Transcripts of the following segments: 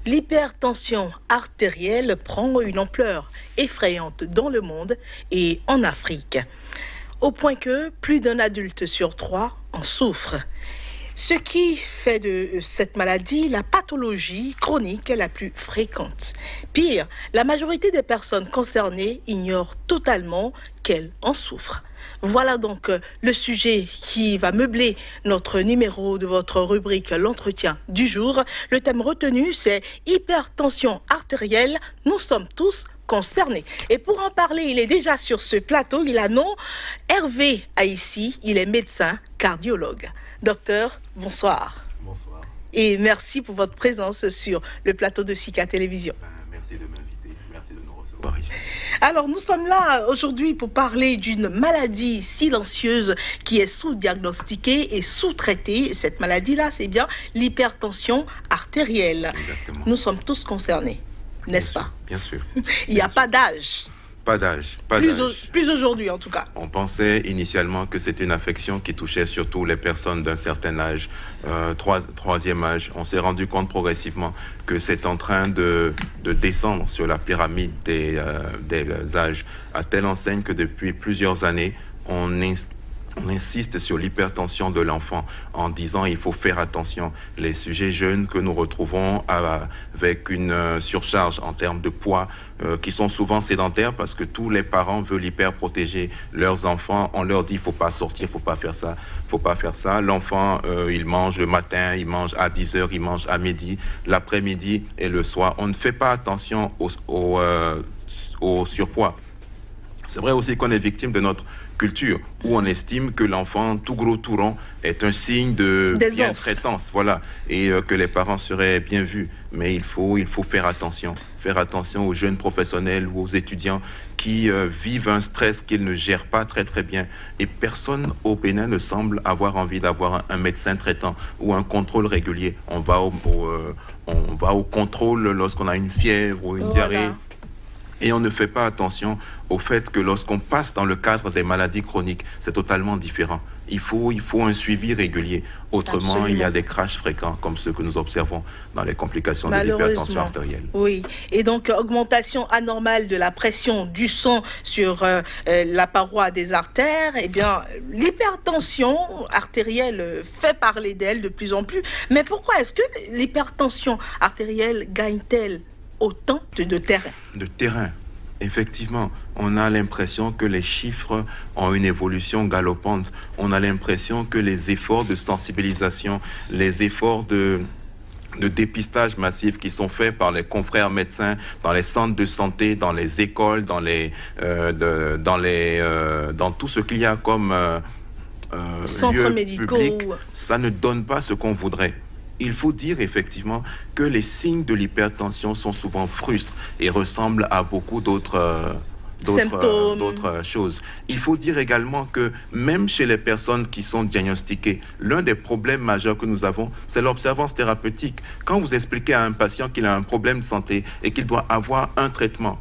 L'hypertension artérielle prend une ampleur effrayante dans le monde et en Afrique, au point que plus d'un adulte sur 3 en souffre. Ce qui fait de cette maladie la pathologie chronique la plus fréquente. Pire, la majorité des personnes concernées ignorent totalement qu'elles en souffrent. Voilà donc le sujet qui va meubler notre numéro de votre rubrique L'entretien du jour. Le thème retenu, c'est hypertension artérielle. Nous sommes tous concernés. Et pour en parler, il est déjà sur ce plateau. Il a nom Hervé Aïssi. Il est médecin cardiologue. Docteur, bonsoir. Bonsoir. Et merci pour votre présence sur le plateau de Sika Télévision. Merci de m'inviter. Merci de nous recevoir ici. Alors, nous sommes là aujourd'hui pour parler d'une maladie silencieuse qui est sous-diagnostiquée et sous-traitée. Cette maladie-là, c'est bien l'hypertension artérielle. Exactement. Nous sommes tous concernés, n'est-ce pas? Bien sûr. Il n'y a pas d'âge. Pas d'âge. Plus aujourd'hui, en tout cas. On pensait initialement que c'était une affection qui touchait surtout les personnes d'un certain âge, troisième âge. On s'est rendu compte progressivement que c'est en train de descendre sur la pyramide des âges, à telle enseigne que depuis plusieurs années, on insiste sur l'hypertension de l'enfant en disant il faut faire attention. Les sujets jeunes que nous retrouvons avec une surcharge en termes de poids qui sont souvent sédentaires parce que tous les parents veulent hyper protéger leurs enfants. On leur dit il faut pas sortir, faut pas faire ça, faut pas faire ça. L'enfant il mange le matin, il mange à 10h, il mange à midi, l'après-midi et le soir. On ne fait pas attention au surpoids. C'est vrai aussi qu'on est victime de notre culture où on estime que l'enfant tout gros tout rond est un signe de bien-traitance, voilà, et que les parents seraient bien vus. Mais il faut faire attention aux jeunes professionnels ou aux étudiants qui vivent un stress qu'ils ne gèrent pas très très bien. Et personne au Bénin ne semble avoir envie d'avoir un médecin traitant ou un contrôle régulier. On va au contrôle lorsqu'on a une fièvre ou une diarrhée. Et on ne fait pas attention au fait que lorsqu'on passe dans le cadre des maladies chroniques, c'est totalement différent. Il faut un suivi régulier. Autrement, absolument, il y a des crashs fréquents comme ceux que nous observons dans les complications de l'hypertension artérielle. Oui, et donc augmentation anormale de la pression du sang sur la paroi des artères. Eh bien, l'hypertension artérielle fait parler d'elle de plus en plus. Mais pourquoi est-ce que l'hypertension artérielle gagne-t-elle autant de terrain? De terrain, effectivement. On a l'impression que les chiffres ont une évolution galopante. On a l'impression que les efforts de sensibilisation, les efforts de dépistage massif qui sont faits par les confrères médecins dans les centres de santé, dans les écoles, dans tout ce qu'il y a comme centres médicaux, public, ça ne donne pas ce qu'on voudrait. Il faut dire effectivement que les signes de l'hypertension sont souvent frustres et ressemblent à beaucoup d'autres choses. Il faut dire également que même chez les personnes qui sont diagnostiquées, l'un des problèmes majeurs que nous avons, c'est l'observance thérapeutique. Quand vous expliquez à un patient qu'il a un problème de santé et qu'il doit avoir un traitement,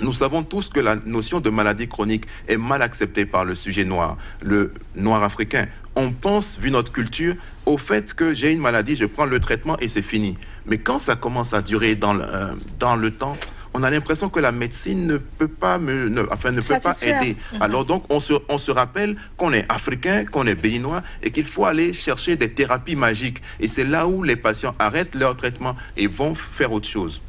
nous savons tous que la notion de maladie chronique est mal acceptée par le sujet noir, le noir africain. On pense, vu notre culture, au fait que j'ai une maladie, je prends le traitement et c'est fini. Mais quand ça commence à durer dans le temps, on a l'impression que la médecine ne peut pas aider. Alors donc, on se rappelle qu'on est africain, qu'on est béninois et qu'il faut aller chercher des thérapies magiques. Et c'est là où les patients arrêtent leur traitement et vont faire autre chose.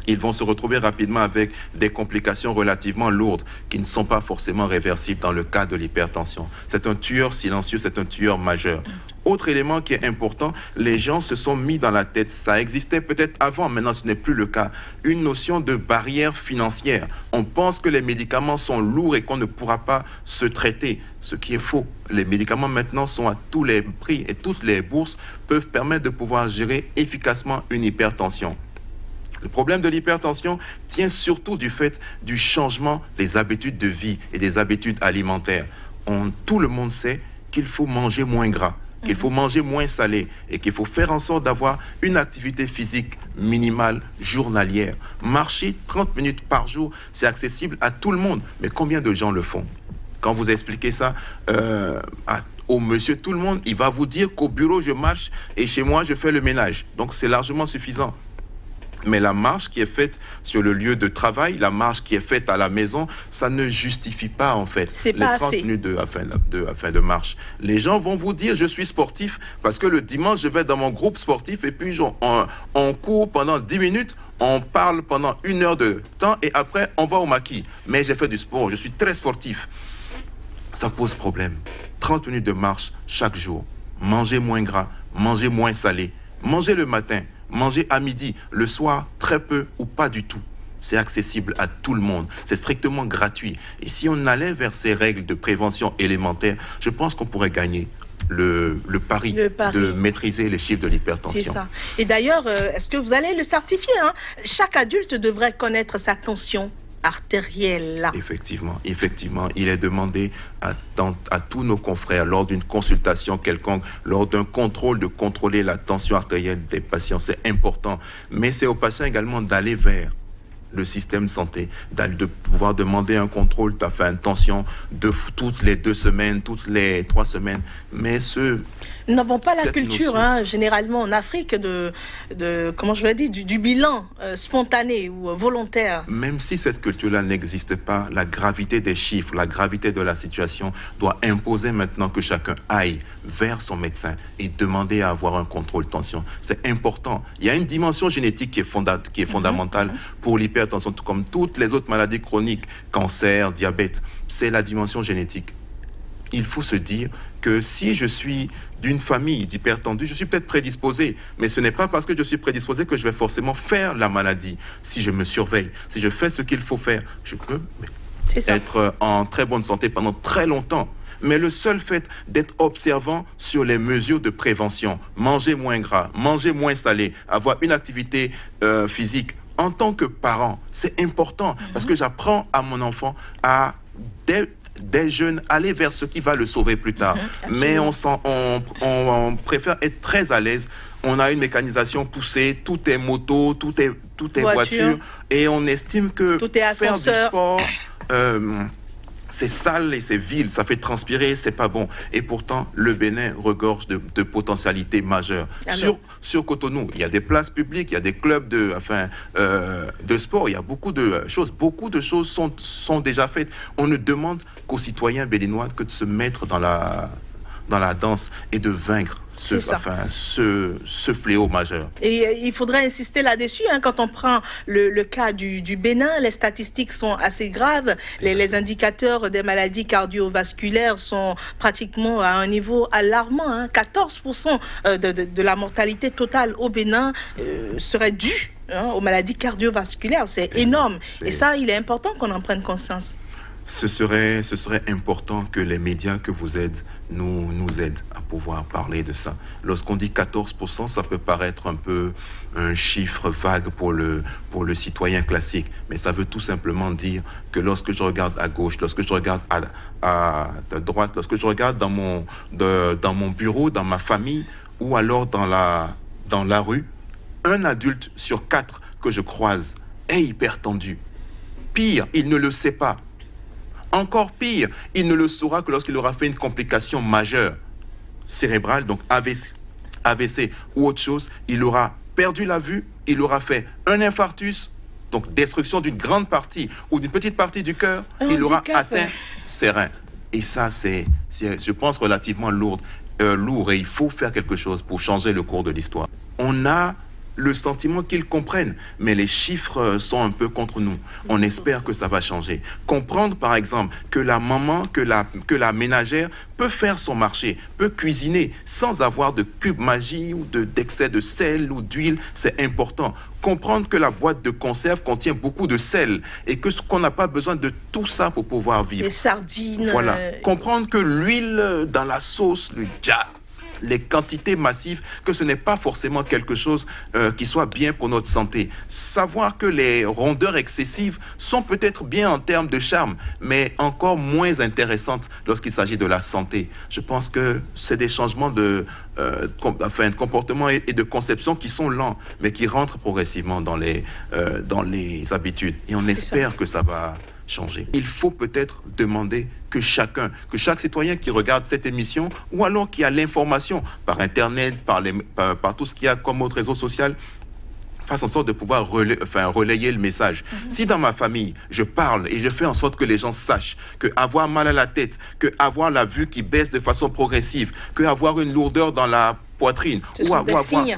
Ils vont se retrouver rapidement avec des complications relativement lourdes qui ne sont pas forcément réversibles dans le cas de l'hypertension. C'est un tueur silencieux, c'est un tueur majeur. Autre élément qui est important, les gens se sont mis dans la tête, ça existait peut-être avant, maintenant ce n'est plus le cas, une notion de barrière financière. On pense que les médicaments sont lourds et qu'on ne pourra pas se traiter, ce qui est faux. Les médicaments maintenant sont à tous les prix et toutes les bourses peuvent permettre de pouvoir gérer efficacement une hypertension. Le problème de l'hypertension tient surtout du fait du changement des habitudes de vie et des habitudes alimentaires. Tout le monde sait qu'il faut manger moins gras, qu'il faut manger moins salé et qu'il faut faire en sorte d'avoir une activité physique minimale journalière. Marcher 30 minutes par jour, c'est accessible à tout le monde. Mais combien de gens le font? Quand vous expliquez ça au monsieur tout le monde, il va vous dire qu'au bureau, je marche et chez moi, je fais le ménage. Donc, c'est largement suffisant. Mais la marche qui est faite sur le lieu de travail, la marche qui est faite à la maison, ça ne justifie pas en fait les 30 minutes de marche. Les gens vont vous dire je suis sportif parce que le dimanche je vais dans mon groupe sportif et puis on court pendant 10 minutes, on parle pendant 1 heure de temps et après on va au maquis. Mais j'ai fait du sport, je suis très sportif. Ça pose problème. 30 minutes de marche chaque jour. Manger moins gras, manger moins salé, manger le matin. Manger à midi, le soir, très peu ou pas du tout. C'est accessible à tout le monde. C'est strictement gratuit. Et si on allait vers ces règles de prévention élémentaires, je pense qu'on pourrait gagner le pari de maîtriser les chiffres de l'hypertension. C'est ça. Et d'ailleurs, est-ce que vous allez le certifier, hein? Chaque adulte devrait connaître sa tension artérielle. Effectivement, il est demandé à tous nos confrères, lors d'une consultation quelconque, lors d'un contrôle, de contrôler la tension artérielle des patients. C'est important. Mais c'est aux patients également d'aller vers le système de santé, de pouvoir demander un contrôle, tu as fait une tension toutes les 2 semaines, toutes les 3 semaines. Mais nous n'avons pas la culture, généralement en Afrique, du bilan spontané ou volontaire. Même si cette culture-là n'existe pas, la gravité des chiffres, la gravité de la situation doit imposer maintenant que chacun aille vers son médecin et demander à avoir un contrôle tension. C'est important. Il y a une dimension génétique qui est fondamentale pour l'hypertension, tout comme toutes les autres maladies chroniques, cancer, diabète. C'est la dimension génétique. Il faut se dire que si je suis d'une famille d'hypertendus, je suis peut-être prédisposé, mais ce n'est pas parce que je suis prédisposé que je vais forcément faire la maladie. Si je me surveille, si je fais ce qu'il faut faire, je peux être en très bonne santé pendant très longtemps. Mais le seul fait d'être observant sur les mesures de prévention, manger moins gras, manger moins salé, avoir une activité physique, en tant que parent, c'est important parce que j'apprends à mon enfant à des jeunes aller vers ce qui va le sauver plus tard. Mais on préfère être très à l'aise. On a une mécanisation poussée, tout est moto, tout est voiture, et on estime que tout est faire du sport, c'est sale et c'est vil, ça fait transpirer, c'est pas bon. Et pourtant, le Bénin regorge de potentialités majeures. Sur Cotonou, il y a des places publiques, il y a des clubs de sport, il y a beaucoup de choses. Beaucoup de choses sont déjà faites. On ne demande qu'aux citoyens béninois que de se mettre dans la danse et de vaincre ce fléau majeur. Et il faudrait insister là-dessus, quand on prend le cas du Bénin, les statistiques sont assez graves, les indicateurs des maladies cardiovasculaires sont pratiquement à un niveau alarmant, 14% de la mortalité totale au Bénin serait due aux maladies cardiovasculaires, c'est énorme. Et ça, il est important qu'on en prenne conscience. Ce serait important que les médias que vous êtes nous aident à pouvoir parler de ça. Lorsqu'on dit 14%, ça peut paraître un peu un chiffre vague pour le citoyen classique, mais ça veut tout simplement dire que lorsque je regarde à gauche, lorsque je regarde à droite, lorsque je regarde dans mon bureau, dans ma famille, ou alors dans la rue, un adulte sur 4 que je croise est hypertendu. Pire, il ne le sait pas. Encore pire, il ne le saura que lorsqu'il aura fait une complication majeure cérébrale, donc AVC ou autre chose. Il aura perdu la vue, il aura fait un infarctus, donc destruction d'une grande partie ou d'une petite partie du cœur. Il aura atteint ses reins. Et ça, c'est, je pense, relativement lourd et il faut faire quelque chose pour changer le cours de l'histoire. On a le sentiment qu'ils comprennent, mais les chiffres sont un peu contre nous. On espère que ça va changer. Comprendre, par exemple, que la maman, que la ménagère peut faire son marché, peut cuisiner sans avoir de cube magie ou d'excès de sel ou d'huile, c'est important. Comprendre que la boîte de conserve contient beaucoup de sel et qu'on n'a pas besoin de tout ça pour pouvoir vivre. Les sardines. Voilà. Comprendre que l'huile dans la sauce, les quantités massives, que ce n'est pas forcément quelque chose qui soit bien pour notre santé. Savoir que les rondeurs excessives sont peut-être bien en termes de charme, mais encore moins intéressantes lorsqu'il s'agit de la santé. Je pense que c'est des changements de comportement et de conception qui sont lents, mais qui rentrent progressivement dans les habitudes. Et on espère que ça va changer. Il faut peut-être demander que chaque citoyen qui regarde cette émission ou alors qui a l'information par Internet, par tout ce qu'il y a comme autre réseau social, fasse en sorte de pouvoir relayer le message. Si dans ma famille, je parle et je fais en sorte que les gens sachent que avoir mal à la tête, que avoir la vue qui baisse de façon progressive, que avoir une lourdeur dans la poitrine,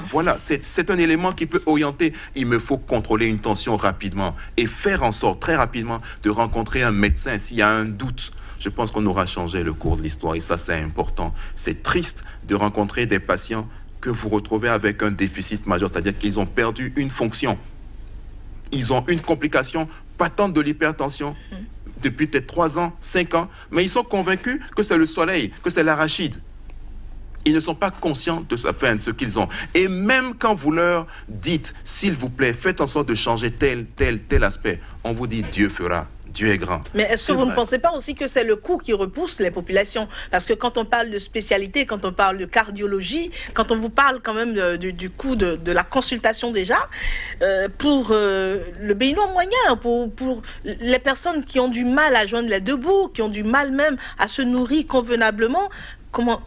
voilà, c'est un élément qui peut orienter. Il me faut contrôler une tension rapidement et faire en sorte très rapidement de rencontrer un médecin s'il y a un doute. Je pense qu'on aura changé le cours de l'histoire et ça c'est important. C'est triste de rencontrer des patients que vous retrouvez avec un déficit majeur, c'est-à-dire qu'ils ont perdu une fonction. Ils ont une complication patente de l'hypertension depuis peut-être 3 ans, 5 ans, mais ils sont convaincus que c'est le soleil, que c'est l'arachide. Ils ne sont pas conscients de ce qu'ils ont. Et même quand vous leur dites, s'il vous plaît, faites en sorte de changer tel aspect, on vous dit Dieu fera. Dieu est grand. Mais est-ce que vous ne pensez pas aussi que c'est le coût qui repousse les populations? Parce que quand on parle de spécialité, quand on parle de cardiologie, quand on vous parle quand même du coût de la consultation déjà, pour le béninois moyen, pour les personnes qui ont du mal à joindre les deux bouts, qui ont du mal même à se nourrir convenablement, comment...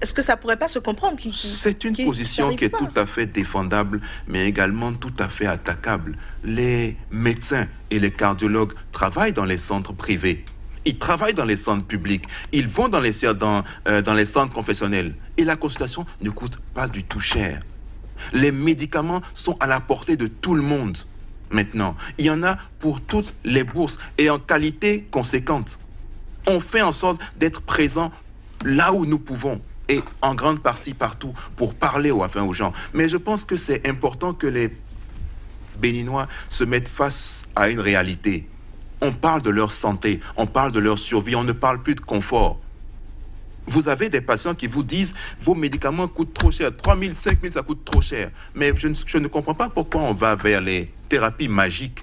Est-ce que ça ne pourrait pas se comprendre? C'est une position qui est tout à fait défendable, mais également tout à fait attaquable. Les médecins et les cardiologues travaillent dans les centres privés. Ils travaillent dans les centres publics. Ils vont dans les centres confessionnels. Et la consultation ne coûte pas du tout cher. Les médicaments sont à la portée de tout le monde maintenant. Il y en a pour toutes les bourses et en qualité conséquente. On fait en sorte d'être présent là où nous pouvons. Et en grande partie partout pour parler aux gens. Mais je pense que c'est important que les Béninois se mettent face à une réalité. On parle de leur santé, on parle de leur survie, on ne parle plus de confort. Vous avez des patients qui vous disent vos médicaments coûtent trop cher, 3 000, 5 000, ça coûte trop cher. Mais je ne comprends pas pourquoi on va vers les thérapies magiques.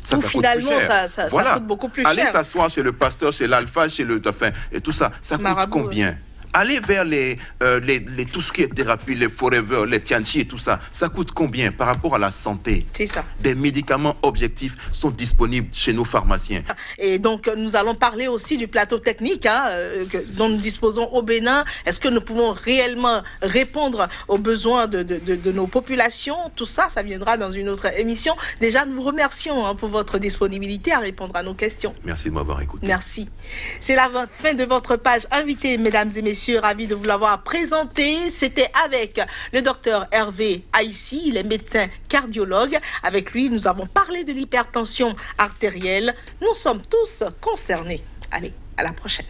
Ça finalement, ça coûte beaucoup plus cher. Allez s'asseoir chez le pasteur, chez l'alpha, chez le dauphin, et tout ça, ça coûte combien? Allez vers tout ce qui est thérapie, les forever, les tianchi et tout ça. Ça coûte combien par rapport à la santé? C'est ça. Des médicaments objectifs sont disponibles chez nos pharmaciens. Et donc, nous allons parler aussi du plateau technique dont nous disposons au Bénin. Est-ce que nous pouvons réellement répondre aux besoins de nos populations? Tout ça, ça viendra dans une autre émission. Déjà, nous vous remercions pour votre disponibilité à répondre à nos questions. Merci de m'avoir écouté. Merci. C'est la fin de votre page invitée, mesdames et messieurs. Ravi de vous l'avoir présenté. C'était avec le docteur Hervé Aïssi, il est médecin cardiologue. Avec lui, nous avons parlé de l'hypertension artérielle. Nous sommes tous concernés. Allez, à la prochaine.